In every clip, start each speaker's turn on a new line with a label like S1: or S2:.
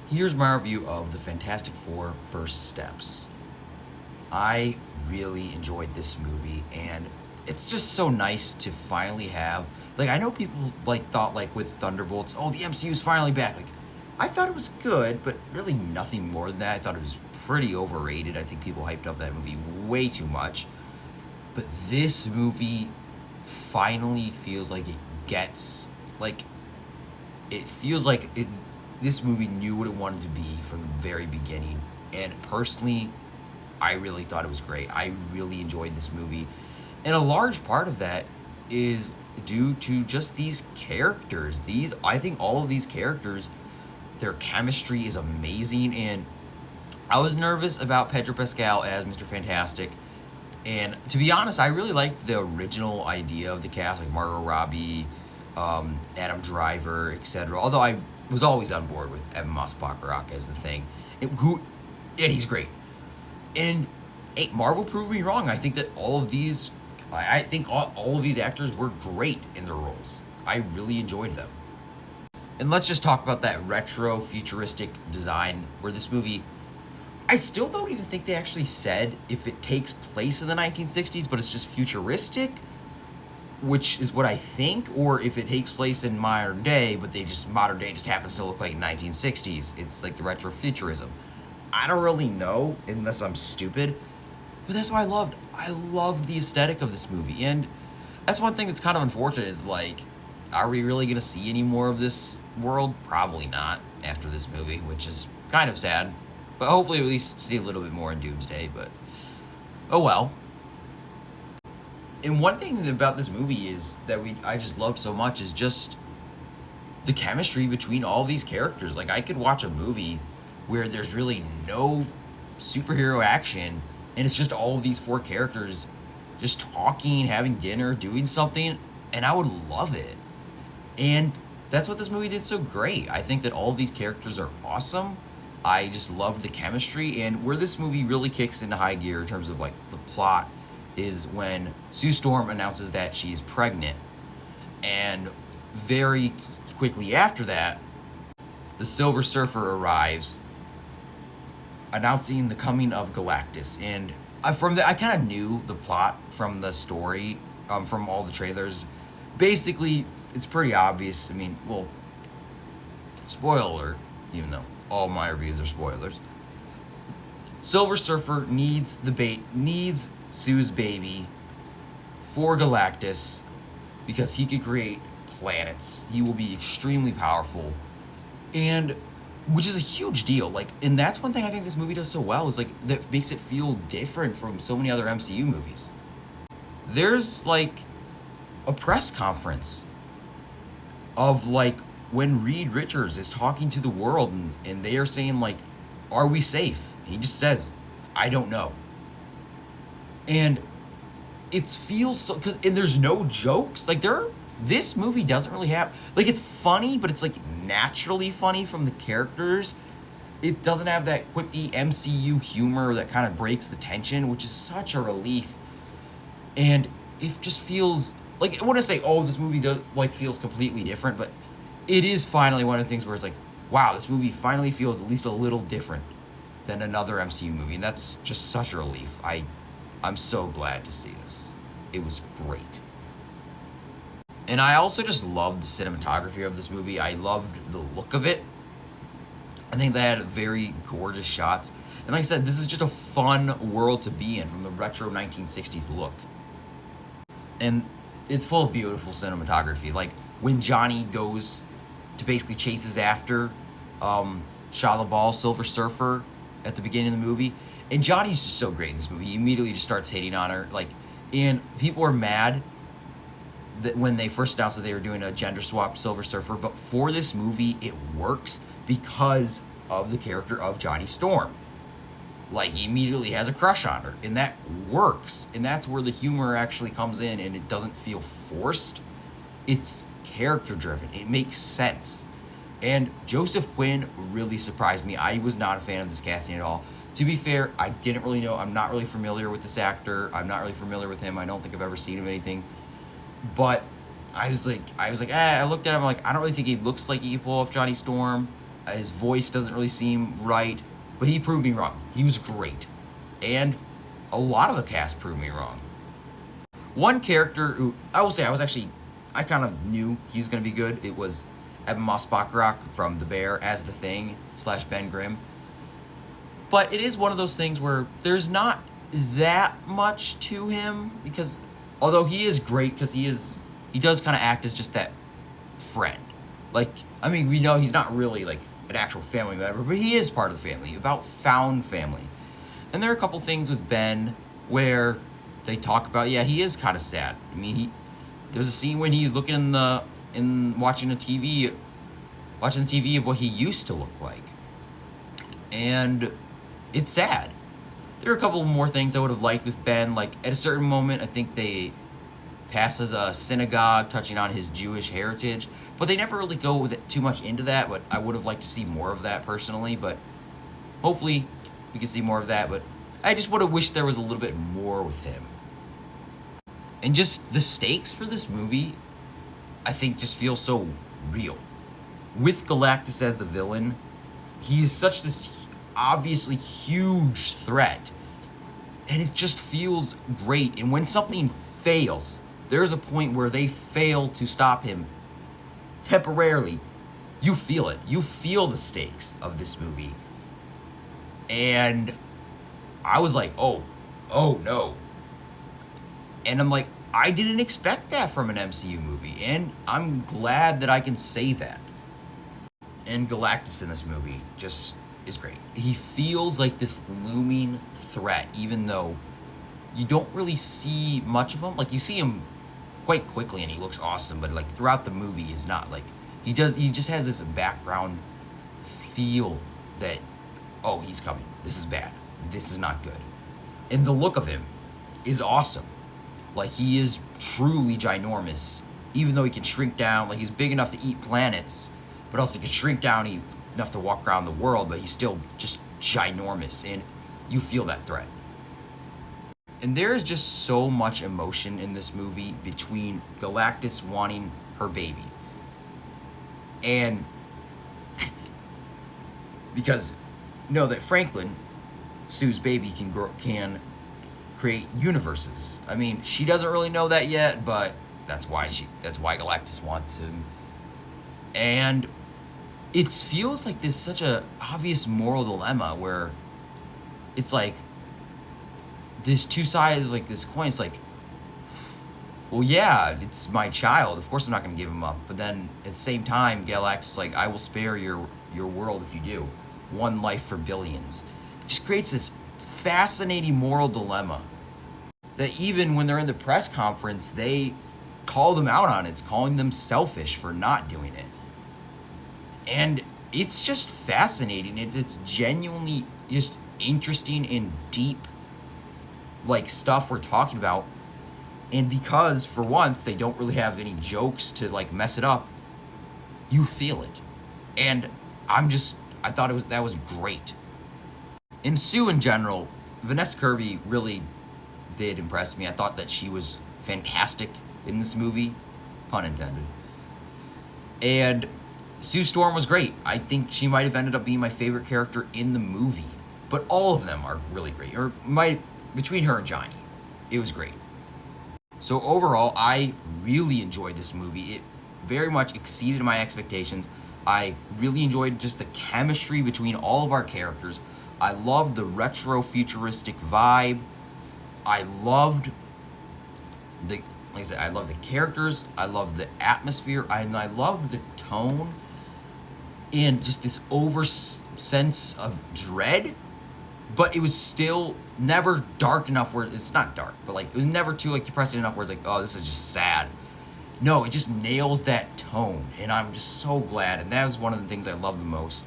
S1: Here's my review of the Fantastic Four First Steps. I really enjoyed this movie, and it's just so nice to finally have. Like, I know people thought with Thunderbolts, oh, the MCU's finally back. Like, I thought it was good, but really nothing more than that. I thought it was pretty overrated. I think people hyped up that movie way too much. But this movie finally feels like it gets like it feels like it this movie knew what it wanted to be from the very beginning. And personally, I really thought it was great. I really enjoyed this movie. And a large part of that is due to just these characters. I think all of these characters, their chemistry is amazing. And I was nervous about Pedro Pascal as Mr. Fantastic. And to be honest, I really liked the original idea of the cast, like Margot Robbie, Adam Driver, etc. Although I was always on board with Evan Moss Baccarat as the Thing, and he's great. And hey, Marvel proved me wrong. I think that I think all of these actors were great in their roles. I really enjoyed them. And let's just talk about that retro futuristic design where this movie, I still don't even think they actually said if it takes place in the 1960s, but it's just futuristic, which is what I think, or if it takes place in modern day, but modern day just happens to look like 1960s. It's like the retrofuturism. I don't really know unless I'm stupid, but that's what I loved. I loved the aesthetic of this movie, and that's one thing that's kind of unfortunate is like, are we really gonna see any more of this world? Probably not after this movie, which is kind of sad. But hopefully, at least see a little bit more in Doomsday. But oh well. And one thing about this movie is that I just loved so much is just the chemistry between all these characters. Like, I could watch a movie where there's really no superhero action, and it's just all of these four characters just talking, having dinner, doing something, and I would love it. And that's what this movie did so great. I think that all of these characters are awesome. I just love the chemistry, and where this movie really kicks into high gear in terms of like the plot is when Sue Storm announces that she's pregnant, and very quickly after that, the Silver Surfer arrives, announcing the coming of Galactus. And I kind of knew the plot from the story, from all the trailers. Basically, it's pretty obvious. I mean, well, spoiler alert, even though all my reviews are spoilers. Silver Surfer needs Sue's baby for Galactus because he could create planets. He will be extremely powerful, and which is a huge deal. Like, and that's one thing I think this movie does so well is like that makes it feel different from so many other MCU movies. There's like a press conference of like when Reed Richards is talking to the world, and they are saying like, are we safe? He just says, I don't know. And it feels so, and there's no jokes. Like, this movie doesn't really have, like, it's funny, but it's like naturally funny from the characters. It doesn't have that quippy MCU humor that kind of breaks the tension, which is such a relief. And it just feels like, I wouldn't say, oh, this movie does like feels completely different, but it is finally one of the things where it's like, wow, this movie finally feels at least a little different than another MCU movie, and that's just such a relief. I'm so glad to see this. It was great. And I also just loved the cinematography of this movie. I loved the look of it. I think they had very gorgeous shots. And like I said, this is just a fun world to be in from the retro 1960s look. And it's full of beautiful cinematography. Like when Johnny goes to basically chases after Shia LaBeouf, Silver Surfer, at the beginning of the movie. And Johnny's just so great in this movie. He immediately just starts hitting on her. Like, and people are mad that when they first announced that they were doing a gender swapped Silver Surfer, but for this movie, it works because of the character of Johnny Storm. Like, he immediately has a crush on her, and that works. And that's where the humor actually comes in, and it doesn't feel forced. It's character driven. It makes sense. And Joseph Quinn really surprised me. I was not a fan of this casting at all. To be fair, I didn't really know. I'm not really familiar with this actor. I'm not really familiar with him. I don't think I've ever seen him in anything. But I was like, I looked at him, I'm like, I don't really think he looks like he could pull off Johnny Storm. His voice doesn't really seem right, but he proved me wrong. He was great. And a lot of the cast proved me wrong. One character who, I will say, I kind of knew he was going to be good. It was Ebon Moss-Bachrach from The Bear as the Thing / Ben Grimm. But it is one of those things where there's not that much to him, because although he is great, because he does kind of act as just that friend. Like, I mean, we know he's not really like an actual family member, but he is part of the family, about found family. And there are a couple things with Ben where they talk about, yeah, he is kind of sad. I mean, there's a scene when he's looking watching the TV of what he used to look like, and it's sad. There are a couple more things I would have liked with Ben. Like, at a certain moment, I think they pass as a synagogue touching on his Jewish heritage, but they never really go with it too much into that. But I would have liked to see more of that personally. But hopefully, we can see more of that. But I just would have wished there was a little bit more with him. And just the stakes for this movie, I think, just feel so real. With Galactus as the villain, he is such this obviously huge threat, and it just feels great. And when something fails, there's a point where they fail to stop him temporarily. You feel it. You feel the stakes of this movie. And I was like, oh no. And I'm like, I didn't expect that from an MCU movie, and I'm glad that I can say that. And Galactus in this movie just is great. He feels like this looming threat, even though you don't really see much of him. Like, you see him quite quickly and he looks awesome, but like throughout the movie is not like he just has this background feel that, oh, he's coming. This is bad. This is not good. And the look of him is awesome. Like, he is truly ginormous, even though he can shrink down. Like, he's big enough to eat planets, but also he can shrink down enough to walk around the world, but he's still just ginormous, and you feel that threat. And there is just so much emotion in this movie between Galactus wanting her baby, and because know that Franklin, Sue's baby, can create universes. I mean, she doesn't really know that yet, but that's why Galactus wants him. And it feels like there's such a obvious moral dilemma where it's like there's two sides of like this coin. It's like, well, yeah, it's my child. Of course I'm not going to give him up. But then at the same time, Galactus is like, I will spare your world if you do. One life for billions. It just creates this fascinating moral dilemma that even when they're in the press conference, they call them out on it. It's calling them selfish for not doing it. And it's just fascinating. It's genuinely just interesting and deep, like, stuff we're talking about. And because for once they don't really have any jokes to like mess it up, you feel it. And I thought that was great. And Sue in general, Vanessa Kirby really did impress me. I thought that she was fantastic in this movie, pun intended. And Sue Storm was great. I think she might have ended up being my favorite character in the movie. But all of them are really great. Between her and Johnny, it was great. So overall, I really enjoyed this movie. It very much exceeded my expectations. I really enjoyed just the chemistry between all of our characters. I loved the retro futuristic vibe. I loved like I said, I love the characters. I love the atmosphere. And I loved the tone and just this sense of dread. But it was still never dark enough where it's not dark, but like it was never too like depressing enough where it's like, oh, this is just sad. No, it just nails that tone, and I'm just so glad. And that was one of the things I love the most.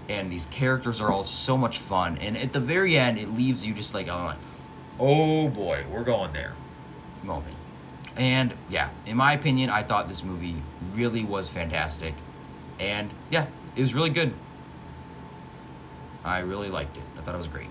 S1: And these characters are all so much fun. And at the very end, it leaves you just like, oh boy, we're going there moment. And yeah, in my opinion, I thought this movie really was fantastic. And yeah, it was really good. I really liked it. I thought it was great.